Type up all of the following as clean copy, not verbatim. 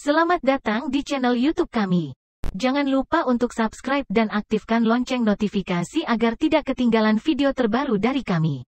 Selamat datang di channel YouTube kami. Jangan lupa untuk subscribe dan aktifkan lonceng notifikasi agar tidak ketinggalan video terbaru dari kami.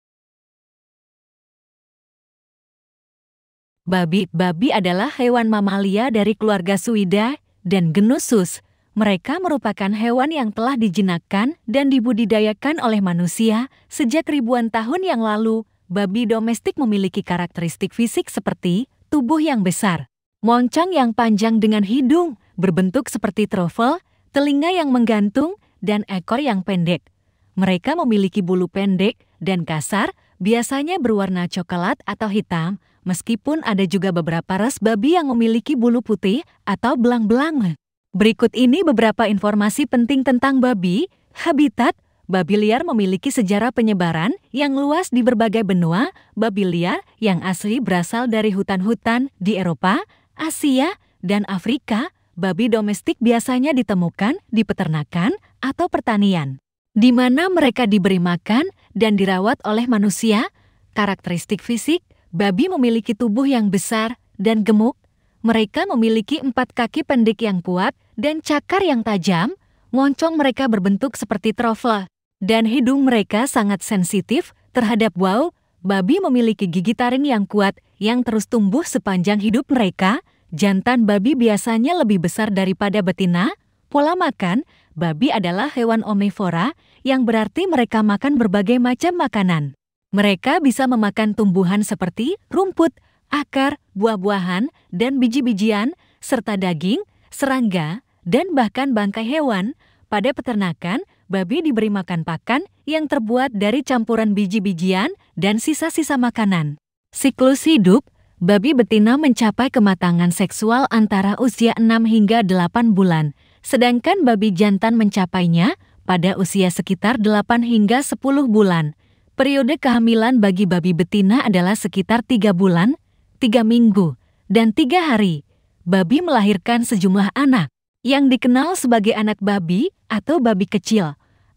Babi adalah hewan mamalia dari keluarga Suidae dan genus Sus. Mereka merupakan hewan yang telah dijinakkan dan dibudidayakan oleh manusia sejak ribuan tahun yang lalu. Babi domestik memiliki karakteristik fisik seperti tubuh yang besar, moncong yang panjang dengan hidung berbentuk seperti trofel, telinga yang menggantung, dan ekor yang pendek. Mereka memiliki bulu pendek dan kasar, biasanya berwarna coklat atau hitam, meskipun ada juga beberapa ras babi yang memiliki bulu putih atau belang-belang. Berikut ini beberapa informasi penting tentang babi. Habitat. Babi liar memiliki sejarah penyebaran yang luas di berbagai benua. Babi liar yang asli berasal dari hutan-hutan di Eropa, Asia, dan Afrika. Babi domestik biasanya ditemukan di peternakan atau pertanian, di mana mereka diberi makan dan dirawat oleh manusia. Karakteristik fisik, babi memiliki tubuh yang besar dan gemuk. Mereka memiliki 4 kaki pendek yang kuat dan cakar yang tajam. Moncong mereka berbentuk seperti trofel, dan hidung mereka sangat sensitif terhadap bau. Babi memiliki gigi taring yang kuat yang terus tumbuh sepanjang hidup mereka. Jantan babi biasanya lebih besar daripada betina. Pola makan, babi adalah hewan omnivora, yang berarti mereka makan berbagai macam makanan. Mereka bisa memakan tumbuhan seperti rumput, akar, buah-buahan, dan biji-bijian, serta daging, serangga, dan bahkan bangkai hewan. Pada peternakan, babi diberi makan pakan yang terbuat dari campuran biji-bijian dan sisa-sisa makanan. Siklus hidup, babi betina mencapai kematangan seksual antara usia 6 hingga 8 bulan, sedangkan babi jantan mencapainya pada usia sekitar 8 hingga 10 bulan. Periode kehamilan bagi babi betina adalah sekitar 3 bulan, 3 minggu, dan 3 hari. Babi melahirkan sejumlah anak, yang dikenal sebagai anak babi atau babi kecil.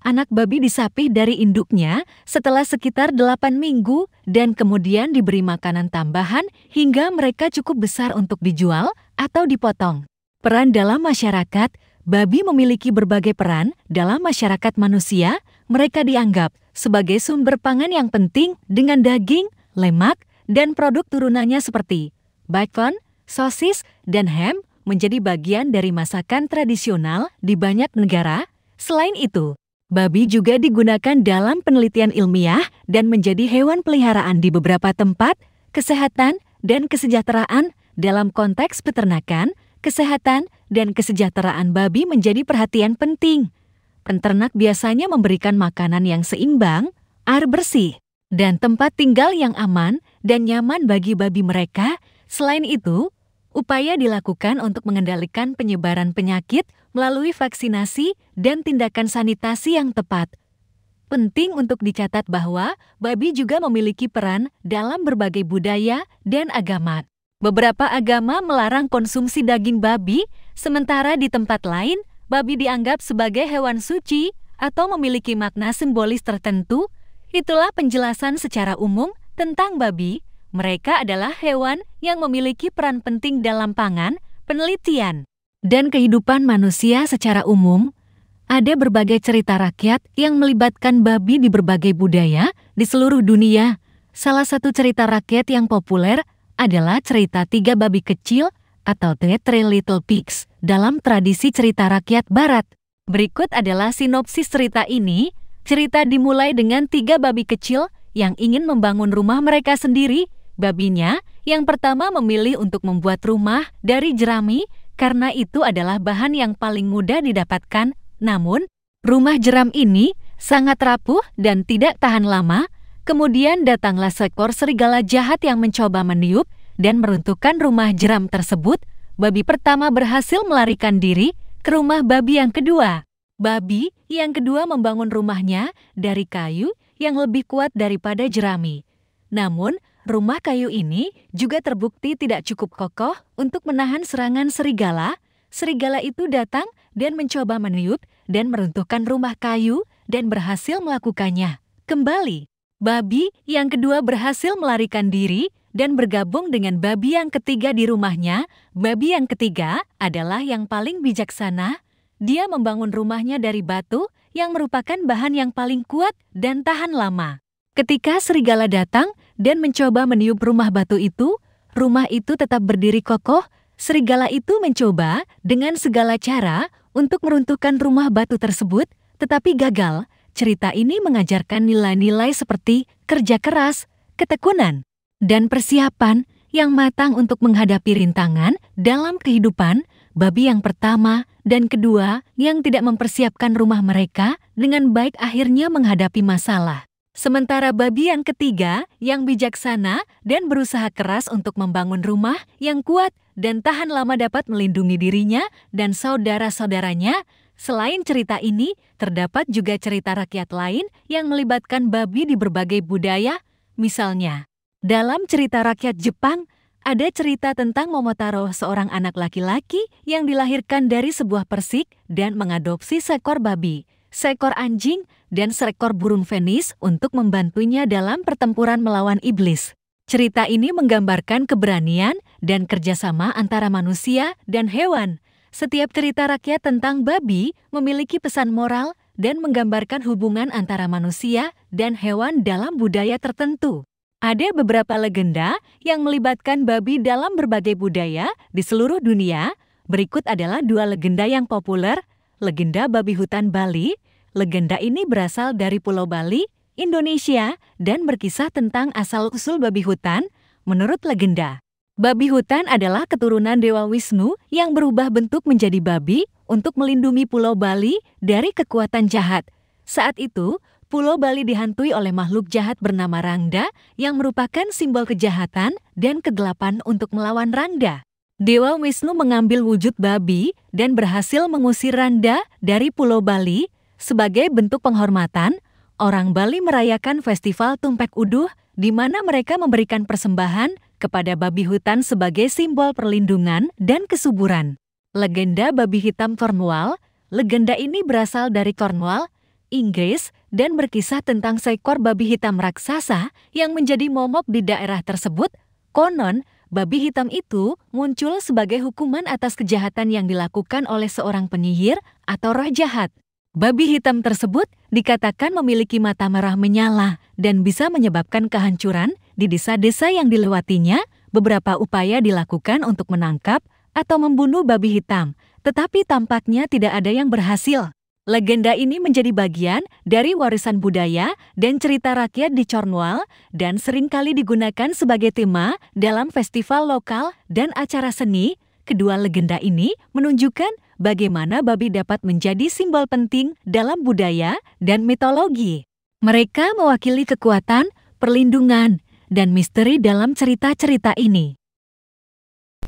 Anak babi disapih dari induknya setelah sekitar 8 minggu dan kemudian diberi makanan tambahan hingga mereka cukup besar untuk dijual atau dipotong. Peran dalam masyarakat, babi memiliki berbagai peran dalam masyarakat manusia. Mereka dianggap sebagai sumber pangan yang penting dengan daging, lemak, dan produk turunannya seperti bacon, sosis, dan ham menjadi bagian dari masakan tradisional di banyak negara. Selain itu, babi juga digunakan dalam penelitian ilmiah dan menjadi hewan peliharaan di beberapa tempat. Kesehatan dan kesejahteraan dalam konteks peternakan, kesehatan dan kesejahteraan babi menjadi perhatian penting. Peternak biasanya memberikan makanan yang seimbang, air bersih, dan tempat tinggal yang aman dan nyaman bagi babi mereka. Selain itu, upaya dilakukan untuk mengendalikan penyebaran penyakit melalui vaksinasi dan tindakan sanitasi yang tepat. Penting untuk dicatat bahwa babi juga memiliki peran dalam berbagai budaya dan agama. Beberapa agama melarang konsumsi daging babi, sementara di tempat lain, babi dianggap sebagai hewan suci atau memiliki makna simbolis tertentu. Itulah penjelasan secara umum tentang babi. Mereka adalah hewan yang memiliki peran penting dalam pangan, penelitian, dan kehidupan manusia secara umum. Ada berbagai cerita rakyat yang melibatkan babi di berbagai budaya di seluruh dunia. Salah satu cerita rakyat yang populer adalah cerita 3 babi kecil atau The Three Little Pigs dalam tradisi cerita rakyat barat. Berikut adalah sinopsis cerita ini. Cerita dimulai dengan 3 babi kecil yang ingin membangun rumah mereka sendiri. Babinya yang pertama memilih untuk membuat rumah dari jerami karena itu adalah bahan yang paling mudah didapatkan. Namun, rumah jeram ini sangat rapuh dan tidak tahan lama. Kemudian datanglah seekor serigala jahat yang mencoba meniup dan meruntuhkan rumah jeram tersebut. Babi pertama berhasil melarikan diri ke rumah babi yang kedua. Babi yang kedua membangun rumahnya dari kayu yang lebih kuat daripada jerami. Namun, rumah kayu ini juga terbukti tidak cukup kokoh untuk menahan serangan serigala. Serigala itu datang dan mencoba meniup dan meruntuhkan rumah kayu dan berhasil melakukannya. Kembali, babi yang kedua berhasil melarikan diri dan bergabung dengan babi yang ketiga di rumahnya. Babi yang ketiga adalah yang paling bijaksana. Dia membangun rumahnya dari batu yang merupakan bahan yang paling kuat dan tahan lama. Ketika serigala datang dan mencoba meniup rumah batu itu tetap berdiri kokoh. Serigala itu mencoba dengan segala cara untuk meruntuhkan rumah batu tersebut, tetapi gagal. Cerita ini mengajarkan nilai-nilai seperti kerja keras, ketekunan, dan persiapan yang matang untuk menghadapi rintangan dalam kehidupan. Babi yang pertama dan kedua yang tidak mempersiapkan rumah mereka dengan baik akhirnya menghadapi masalah. Sementara babi yang ketiga yang bijaksana dan berusaha keras untuk membangun rumah yang kuat dan tahan lama dapat melindungi dirinya dan saudara-saudaranya. Selain cerita ini, terdapat juga cerita rakyat lain yang melibatkan babi di berbagai budaya. Misalnya, dalam cerita rakyat Jepang, ada cerita tentang Momotaro, seorang anak laki-laki yang dilahirkan dari sebuah persik dan mengadopsi seekor babi, seekor anjing, dan seekor burung fenis untuk membantunya dalam pertempuran melawan iblis. Cerita ini menggambarkan keberanian dan kerjasama antara manusia dan hewan. Setiap cerita rakyat tentang babi memiliki pesan moral dan menggambarkan hubungan antara manusia dan hewan dalam budaya tertentu. Ada beberapa legenda yang melibatkan babi dalam berbagai budaya di seluruh dunia. Berikut adalah 2 legenda yang populer. Legenda babi hutan Bali. Legenda ini berasal dari Pulau Bali, Indonesia, dan berkisah tentang asal-usul babi hutan. Menurut legenda, babi hutan adalah keturunan Dewa Wisnu yang berubah bentuk menjadi babi untuk melindungi Pulau Bali dari kekuatan jahat. Saat itu, Pulau Bali dihantui oleh makhluk jahat bernama Rangda yang merupakan simbol kejahatan dan kegelapan untuk melawan Rangda. Dewa Wisnu mengambil wujud babi dan berhasil mengusir Rangda dari Pulau Bali. Sebagai bentuk penghormatan, orang Bali merayakan festival Tumpek Uduh di mana mereka memberikan persembahan kepada babi hutan sebagai simbol perlindungan dan kesuburan. Legenda babi hitam Cornwall. Legenda ini berasal dari Cornwall, Inggris, dan berkisah tentang seekor babi hitam raksasa yang menjadi momok di daerah tersebut. Konon, babi hitam itu muncul sebagai hukuman atas kejahatan yang dilakukan oleh seorang penyihir atau roh jahat. Babi hitam tersebut dikatakan memiliki mata merah menyala dan bisa menyebabkan kehancuran di desa-desa yang dilewatinya. Beberapa upaya dilakukan untuk menangkap atau membunuh babi hitam, tetapi tampaknya tidak ada yang berhasil. Legenda ini menjadi bagian dari warisan budaya dan cerita rakyat di Cornwall dan seringkali digunakan sebagai tema dalam festival lokal dan acara seni. Kedua legenda ini menunjukkan bagaimana babi dapat menjadi simbol penting dalam budaya dan mitologi. Mereka mewakili kekuatan, perlindungan, dan misteri dalam cerita-cerita ini.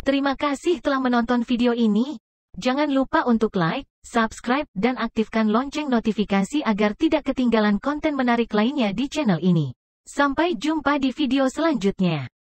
Terima kasih telah menonton video ini. Jangan lupa untuk like, subscribe, dan aktifkan lonceng notifikasi agar tidak ketinggalan konten menarik lainnya di channel ini. Sampai jumpa di video selanjutnya.